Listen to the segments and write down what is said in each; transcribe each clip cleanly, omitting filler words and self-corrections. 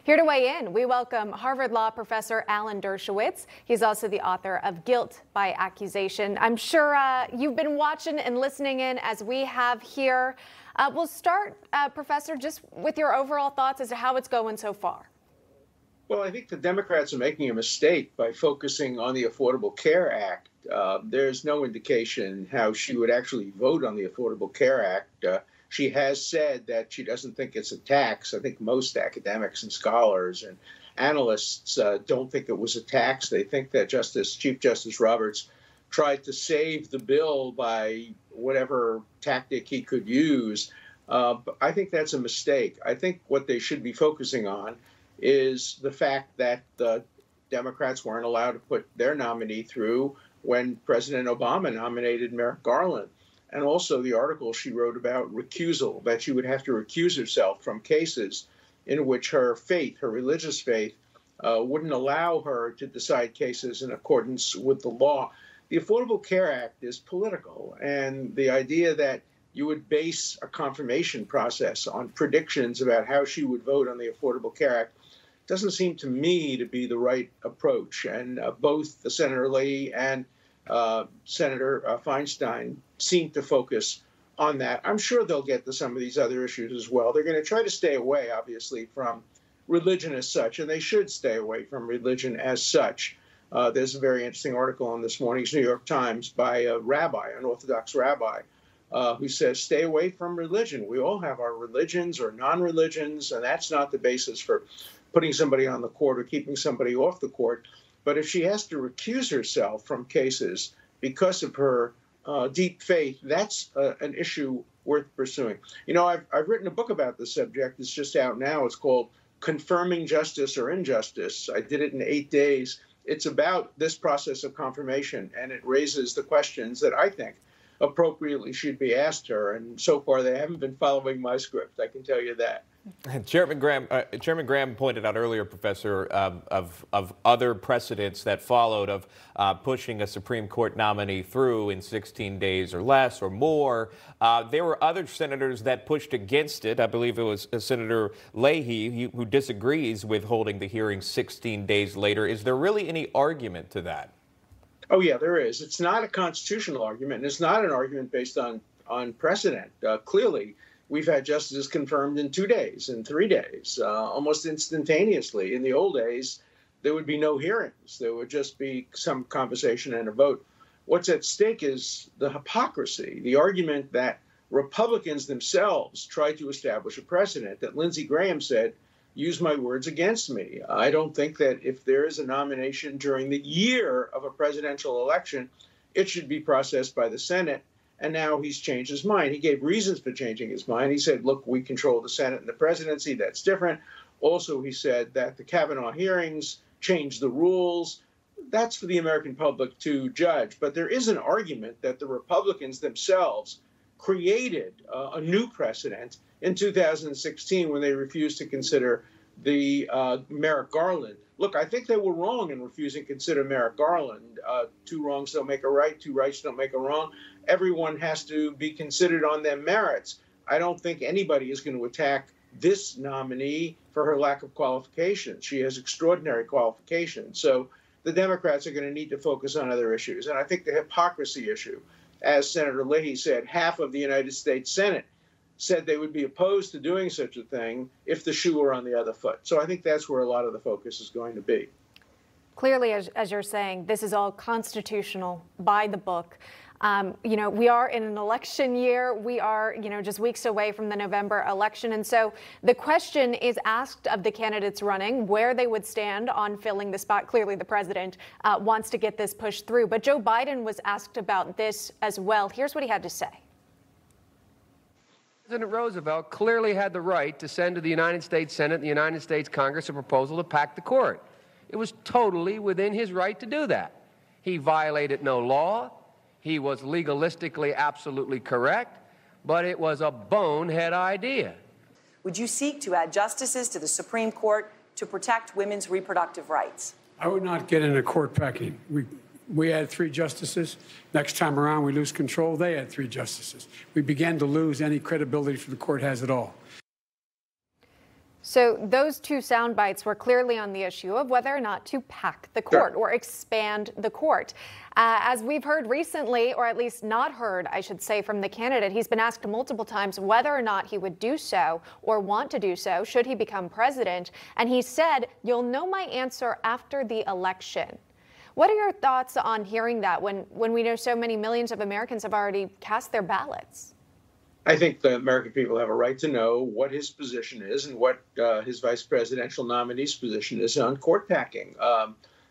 Here to weigh in, we welcome Harvard Law professor Alan Dershowitz. He's also the author of Guilt by Accusation. I'm sure you've been watching and listening in as we have here. We'll start, Professor, just with your overall thoughts as to how it's going so far. Well, I think the Democrats are making a mistake by focusing on the Affordable Care Act. There's no indication how she would actually vote on the Affordable Care Act. She has said that she doesn't think it's a tax. I think most academics and scholars and analysts don't think it was a tax. They think that Chief Justice Roberts tried to save the bill by whatever tactic he could use. But I think that's a mistake. I think what they should be focusing on is the fact that the Democrats weren't allowed to put their nominee through when President Obama nominated Merrick Garland. And also the article she wrote about recusal, that she would have to recuse herself from cases in which her faith, her religious faith, wouldn't allow her to decide cases in accordance with the law. The Affordable Care Act is political, and the idea that you would base a confirmation process on predictions about how she would vote on the Affordable Care Act doesn't seem to me to be the right approach. And both the Senator Leahy and Senator Feinstein seem to focus on that. I'm sure they'll get to some of these other issues as well. They're going to try to stay away, obviously, from religion as such, and they should stay away from religion as such. There's a very interesting article in this morning's New York Times by a rabbi, an Orthodox rabbi, who says, stay away from religion. We all have our religions or non-religions, and that's not the basis for putting somebody on the court or keeping somebody off the court. But if she has to recuse herself from cases because of her deep faith, that's an issue worth pursuing. You know, I've written a book about this subject. It's just out now. It's called Confirming Justice or Injustice. I did it in 8 days. It's about this process of confirmation, and it raises the questions that I think appropriately should be asked her. And so far, they haven't been following my script, I can tell you that. Chairman Graham pointed out earlier, Professor, of other precedents that followed of pushing a Supreme Court nominee through in 16 days or less or more. There were other senators that pushed against it. I believe it was Senator Leahy who disagrees with holding the hearing 16 days later. Is there really any argument to that? Oh, yeah, there is. It's not a constitutional argument, and it's not an argument based on precedent. Clearly, we've had justices confirmed in 2 days, in 3 days, almost instantaneously. In the old days, there would be no hearings. There would just be some conversation and a vote. What's at stake is the hypocrisy, the argument that Republicans themselves tried to establish a precedent that Lindsey Graham said, use my words against me. I don't think that if there is a nomination during the year of a presidential election, it should be processed by the Senate. And now he's changed his mind. He gave reasons for changing his mind. He said, look, we control the Senate and the presidency. That's different. Also, he said that the Kavanaugh hearings changed the rules. That's for the American public to judge. But there is an argument that the Republicans themselves created a new precedent in 2016 when they refused to consider the Merrick Garland. Look, I think they were wrong in refusing to consider Merrick Garland. Two wrongs don't make a right, two rights don't make a wrong. Everyone has to be considered on their merits. I don't think anybody is going to attack this nominee for her lack of qualifications. She has extraordinary qualifications. So the Democrats are going to need to focus on other issues. And I think the hypocrisy issue, as Senator Leahy said, half of the United States Senate said they would be opposed to doing such a thing if the shoe were on the other foot. So I think that's where a lot of the focus is going to be. Clearly, as you're saying, this is all constitutional by the book. You know, we are in an election year. We are, just weeks away from the November election. And so the question is asked of the candidates running where they would stand on filling the spot. Clearly, the president wants to get this pushed through. But Joe Biden was asked about this as well. Here's what he had to say. President Roosevelt clearly had the right to send to the United States Senate and the United States Congress a proposal to pack the court. It was totally within his right to do that. He violated no law. He was legalistically absolutely correct, but it was a bonehead idea. Would you seek to add justices to the Supreme Court to protect women's reproductive rights? I would not get into court packing. We had 3 justices. Next time around, we lose control. They had 3 justices. We began to lose any credibility for the court has at all. So those two sound bites were clearly on the issue of whether or not to pack the court or expand the court. As we've heard recently, or at least not heard, I should say, from the candidate, he's been asked multiple times whether or not he would do so or want to do so should he become president. And he said, "You'll know my answer after the election." What are your thoughts on hearing that when we know so many millions of Americans have already cast their ballots? I think the American people have a right to know what his position is and what his vice presidential nominee's position is on court packing.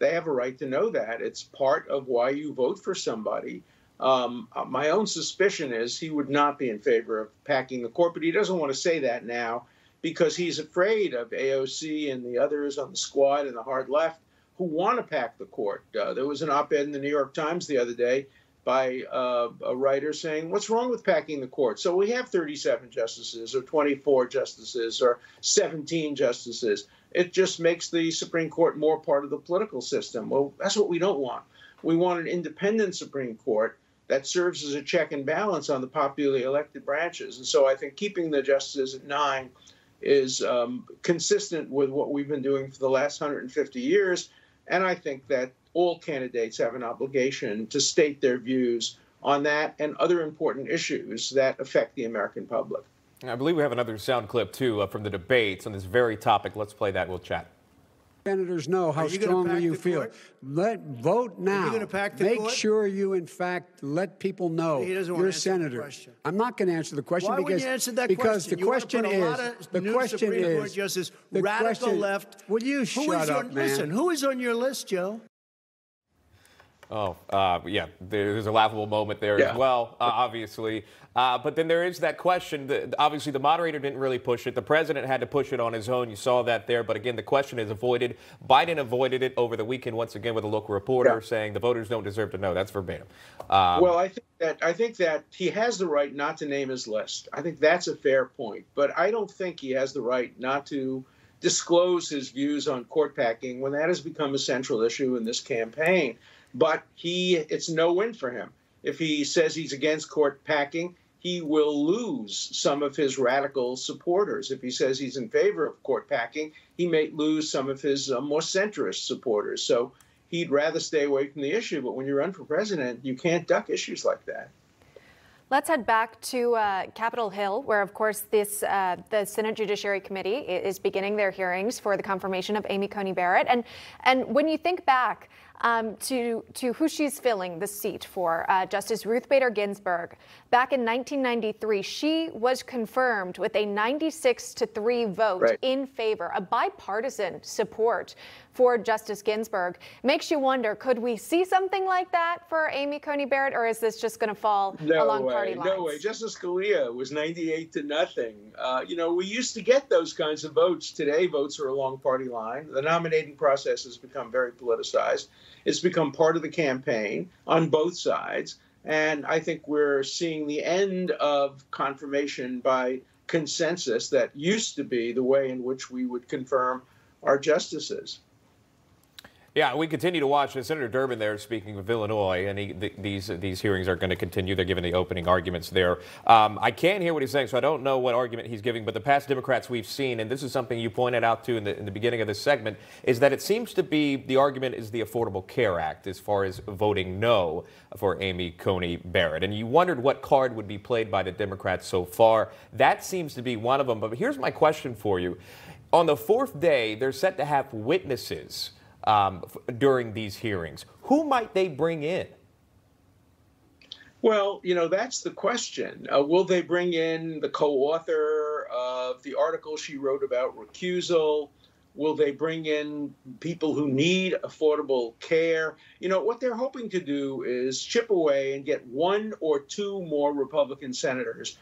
They have a right to know that. It's part of why you vote for somebody. My own suspicion is he would not be in favor of packing the court, but he doesn't want to say that now because he's afraid of AOC and the others on the squad and the hard left who want to pack the court. There was an op-ed in the New York Times the other day by a writer saying, what's wrong with packing the court? So we have 37 justices or 24 justices or 17 justices. It just makes the Supreme Court more part of the political system. Well, that's what we don't want. We want an independent Supreme Court that serves as a check and balance on the popularly elected branches. And so I think keeping the justices at 9 is consistent with what we've been doing for the last 150 years. And I think that all candidates have an obligation to state their views on that and other important issues that affect the American public. I believe we have another sound clip, too, from the debates on this very topic. Let's play that. We'll chat. Senators know how strongly you feel. Vote now. Are you gonna pack the Make court? sure you, in fact, let people know He doesn't want you're a to answer the senator. question. I'm not going to answer the question Why because wouldn't you answer that because question? the question You want to put a is lot of the new question Supreme Court is justices, the radical question, left. Will you shut up, man? Listen, who is on your list, Joe? Oh, yeah, there's a laughable moment there as well, obviously. But then there is that question. Obviously, the moderator didn't really push it. The president had to push it on his own. You saw that there. But again, the question is avoided. Biden avoided it over the weekend once again with a local reporter saying the voters don't deserve to know. That's verbatim. Well, I think that he has the right not to name his list. I think that's a fair point. But I don't think he has the right not to disclose his views on court packing when that has become a central issue in this campaign. But it's no win for him. If he says he's against court packing, he will lose some of his radical supporters. If he says he's in favor of court packing, he may lose some of his more centrist supporters. So he'd rather stay away from the issue. But when you run for president, you can't duck issues like that. Let's head back to Capitol Hill, where, of course, the Senate Judiciary Committee is beginning their hearings for the confirmation of Amy Coney Barrett. And when you think back to who she's filling the seat for, Justice Ruth Bader Ginsburg, back in 1993, she was confirmed with a 96-3 vote in favor, a bipartisan support for Justice Ginsburg. Makes you wonder, could we see something like that for Amy Coney Barrett, or is this just going to fall along party lines? No way. Justice Scalia was 98-0. We used to get those kinds of votes. Today, votes are along party line. The nominating process has become very politicized. It's become part of the campaign on both sides. And I think we're seeing the end of confirmation by consensus that used to be the way in which we would confirm our justices. Yeah, we continue to watch. Senator Durbin there speaking of Illinois, and these hearings are going to continue. They're giving the opening arguments there. I can't hear what he's saying, so I don't know what argument he's giving. But the past Democrats we've seen, and this is something you pointed out to in the beginning of this segment, is that it seems to be the argument is the Affordable Care Act as far as voting no for Amy Coney Barrett. And you wondered what card would be played by the Democrats so far. That seems to be one of them. But here's my question for you. On the fourth day, they're set to have witnesses during these hearings. Who might they bring in? Well, that's the question. Will they bring in the co-author of the article she wrote about recusal? Will they bring in people who need affordable care? What they're hoping to do is chip away and get 1 or 2 more Republican senators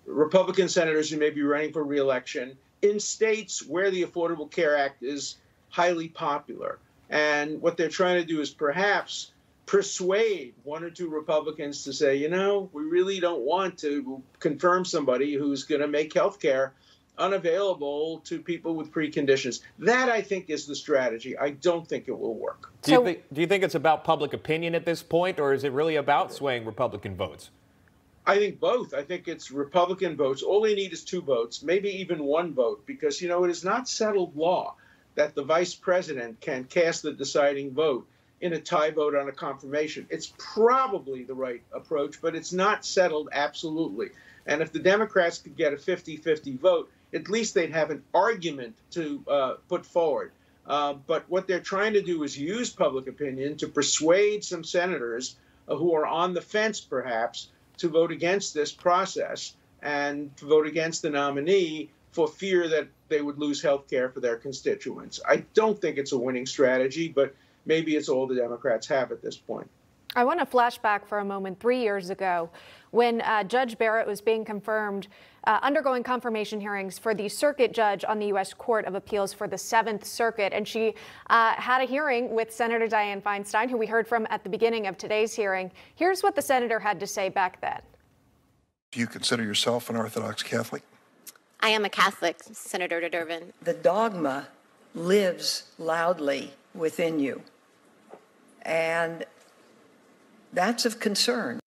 who may be running for re-election in states where the Affordable Care Act is highly popular. And what they're trying to do is perhaps persuade 1 or 2 Republicans to say, we really don't want to confirm somebody who's going to make health care unavailable to people with preconditions. That, I think, is the strategy. I don't think it will work. Do you think it's about public opinion at this point, or is it really about swaying Republican votes? I think both. I think it's Republican votes. All they need is 2 votes, maybe even 1 vote, because, it is not settled law that the vice president can cast the deciding vote in a tie vote on a confirmation. It's probably the right approach, but it's not settled absolutely. And if the Democrats could get a 50-50 vote, at least they'd have an argument to put forward. But what they're trying to do is use public opinion to persuade some senators who are on the fence, perhaps, to vote against this process and to vote against the nominee for fear that they would lose health care for their constituents. I don't think it's a winning strategy, but maybe it's all the Democrats have at this point. I want to flash back for a moment 3 years ago when Judge Barrett was being confirmed, undergoing confirmation hearings for the circuit judge on the U.S. Court of Appeals for the 7th Circuit. And she had a hearing with Senator Dianne Feinstein, who we heard from at the beginning of today's hearing. Here's what the senator had to say back then. Do you consider yourself an Orthodox Catholic? I am a Catholic, Senator Durbin. The dogma lives loudly within you, and that's of concern.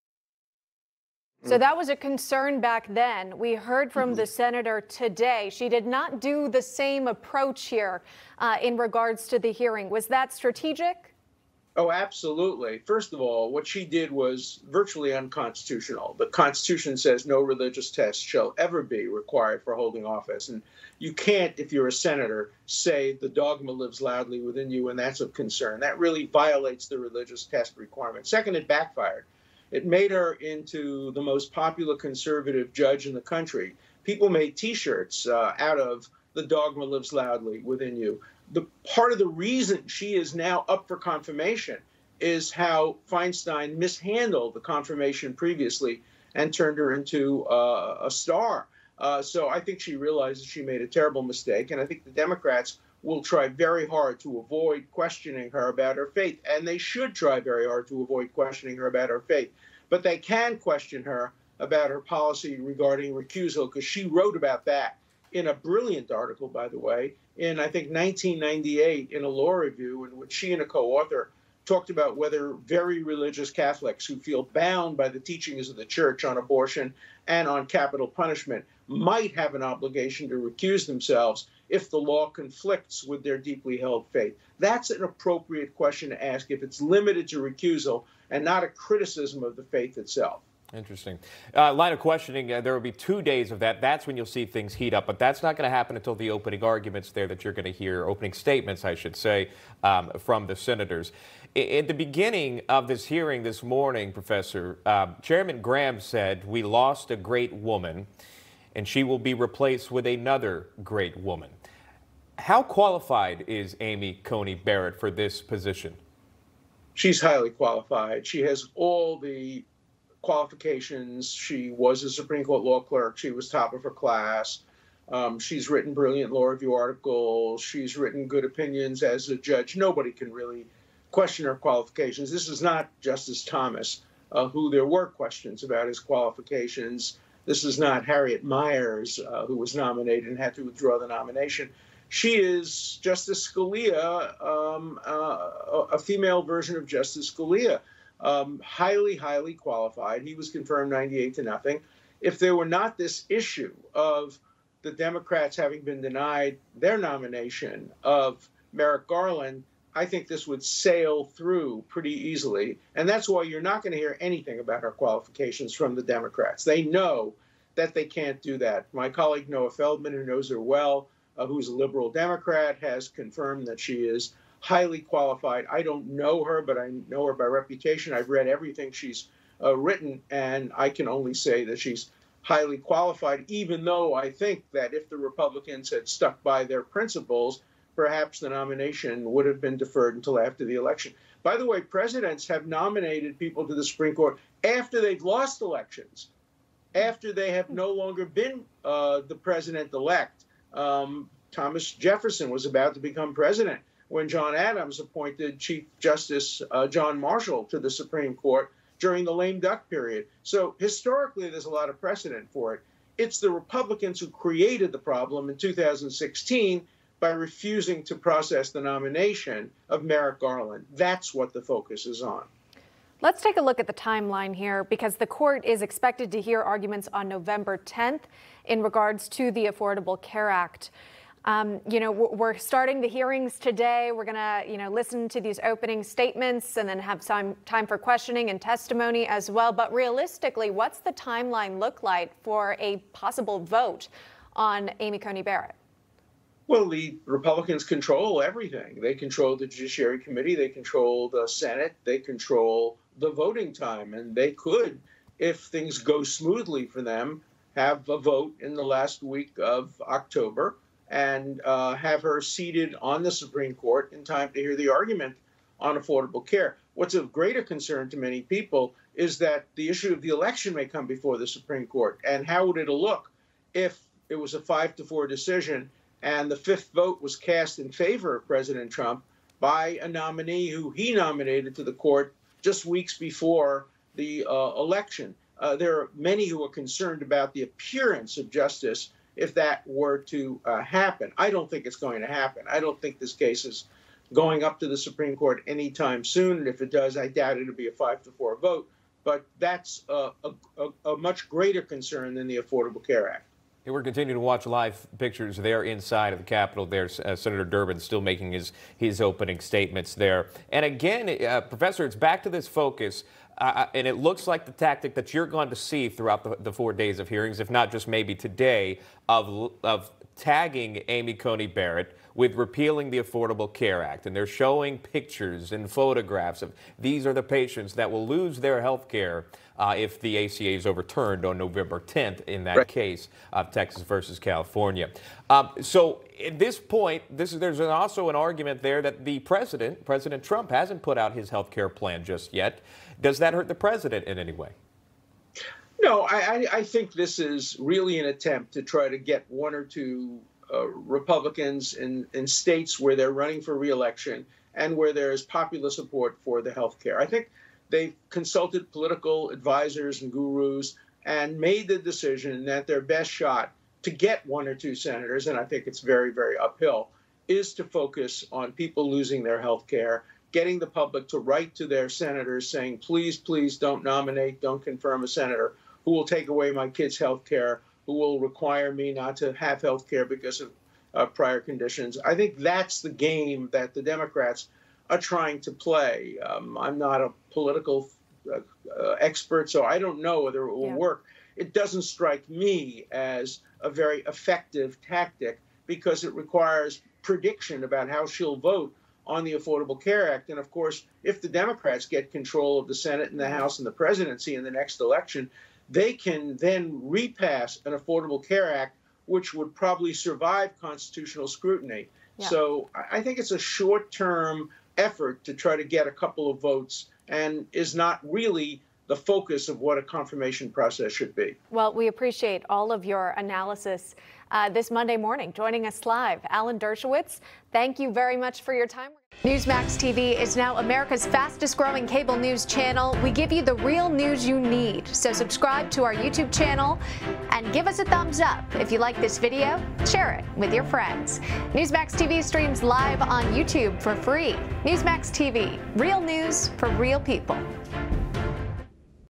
So that was a concern back then. We heard from the senator today. She did not do the same approach here in regards to the hearing. Was that strategic? Oh, absolutely. First of all, what she did was virtually unconstitutional. The Constitution says no religious test shall ever be required for holding office. And you can't, if you're a senator, say the dogma lives loudly within you and that's of concern. That really violates the religious test requirement. Second, it backfired. It made her into the most popular conservative judge in the country. People made T-shirts out of the dogma lives loudly within you. The part of the reason she is now up for confirmation is how Feinstein mishandled the confirmation previously and turned her into a star. So I think she realizes she made a terrible mistake, and I think the Democrats will try very hard to avoid questioning her about her faith, and they should try very hard to avoid questioning her about her faith. But they can question her about her policy regarding recusal, because she wrote about that in a brilliant article, by the way, in, I think, 1998 in a law review, in which she and a co-author talked about whether very religious Catholics who feel bound by the teachings of the church on abortion and on capital punishment might have an obligation to recuse themselves if the law conflicts with their deeply held faith. That's an appropriate question to ask if it's limited to recusal and not a criticism of the faith itself. Interesting. Line of questioning, there will be 2 days of that. That's when you'll see things heat up, but that's not going to happen until the opening arguments there that you're going to hear, opening statements, I should say, from the senators. At the beginning of this hearing this morning, Professor, Chairman Graham said, "We lost a great woman, and she will be replaced with another great woman." How qualified is Amy Coney Barrett for this position? She's highly qualified. She has all the qualifications. She was a Supreme Court law clerk. She was top of her class. She's written brilliant law review articles. She's written good opinions as a judge. Nobody can really question her qualifications. This is not Justice Thomas, who there were questions about his qualifications. This is not Harriet Miers, who was nominated and had to withdraw the nomination. She is Justice Scalia, a female version of Justice Scalia. Highly, highly qualified. He was confirmed 98-0. If there were not this issue of the Democrats having been denied their nomination of Merrick Garland, I think this would sail through pretty easily. And that's why you're not going to hear anything about her qualifications from the Democrats. They know that they can't do that. My colleague Noah Feldman, who knows her well, who's a liberal Democrat, has confirmed that she is highly qualified. I don't know her, but I know her by reputation. I've read everything she's written, and I can only say that she's highly qualified, even though I think that if the Republicans had stuck by their principles, perhaps the nomination would have been deferred until after the election. By the way, presidents have nominated people to the Supreme Court after they've lost elections, after they have no longer been the president-elect. Thomas Jefferson was about to become president when John Adams appointed Chief Justice John Marshall to the Supreme Court during the lame duck period. So historically, there's a lot of precedent for it. It's the Republicans who created the problem in 2016 by refusing to process the nomination of Merrick Garland. That's what the focus is on. Let's take a look at the timeline here, because the court is expected to hear arguments on November 10th in regards to the Affordable Care Act. We're starting the hearings today. We're going to, listen to these opening statements and then have some time for questioning and testimony as well. But realistically, what's the timeline look like for a possible vote on Amy Coney Barrett? Well, the Republicans control everything. They control the Judiciary Committee. They control the Senate. They control the voting time. And they could, if things go smoothly for them, have a vote in the last week of October and have her seated on the Supreme Court in time to hear the argument on affordable care. What's of greater concern to many people is that the issue of the election may come before the Supreme Court. And how would it look if it was a 5-4 decision and the fifth vote was cast in favor of President Trump by a nominee who he nominated to the court just weeks before the election? There are many who are concerned about the appearance of justice if that were to happen. I don't think it's going to happen. I don't think this case is going up to the Supreme Court anytime soon. And if it does, I doubt it'll be a 5-4 vote. But that's a much greater concern than the Affordable Care Act. Hey, we're continuing to watch live pictures there inside of the Capitol. There's Senator Durbin still making his opening statements there. And again, Professor, it's back to this focus. And it looks like the tactic that you're going to see throughout the 4 days of hearings, if not just maybe today, of tagging Amy Coney Barrett with repealing the Affordable Care Act. And they're showing pictures and photographs of these are the patients that will lose their health care if the ACA is overturned on November 10th in that case of Texas versus California. So at this point, there's also an argument there that the President Trump, hasn't put out his health care plan just yet. Does that hurt the president in any way? No, I think this is really an attempt to try to get one or two Republicans in states where they're running for re-election and where there is popular support for the health care. I think they've consulted political advisors and gurus and made the decision that their best shot to get one or two senators, and I think it's very, very uphill, is to focus on people losing their health care, getting the public to write to their senators saying, please, please don't nominate, don't confirm a senator who will take away my kids' health care, who will require me not to have health care because of prior conditions. I think that's the game that the Democrats are trying to play. I'm not a political expert, so I don't know whether it will work. It doesn't strike me as a very effective tactic because it requires prediction about how she'll vote on the Affordable Care Act. And of course, if the Democrats get control of the Senate and the House and the presidency in the next election, they can then repass an Affordable Care Act, which would probably survive constitutional scrutiny. Yeah. So I think it's a short-term effort to try to get a couple of votes and is not really the focus of what a confirmation process should be. Well, we appreciate all of your analysis this Monday morning. Joining us live, Alan Dershowitz, thank you very much for your time. Newsmax TV is now America's fastest growing cable news channel. We give you the real news you need. So subscribe to our YouTube channel and give us a thumbs up. If you like this video, share it with your friends. Newsmax TV streams live on YouTube for free. Newsmax TV, real news for real people.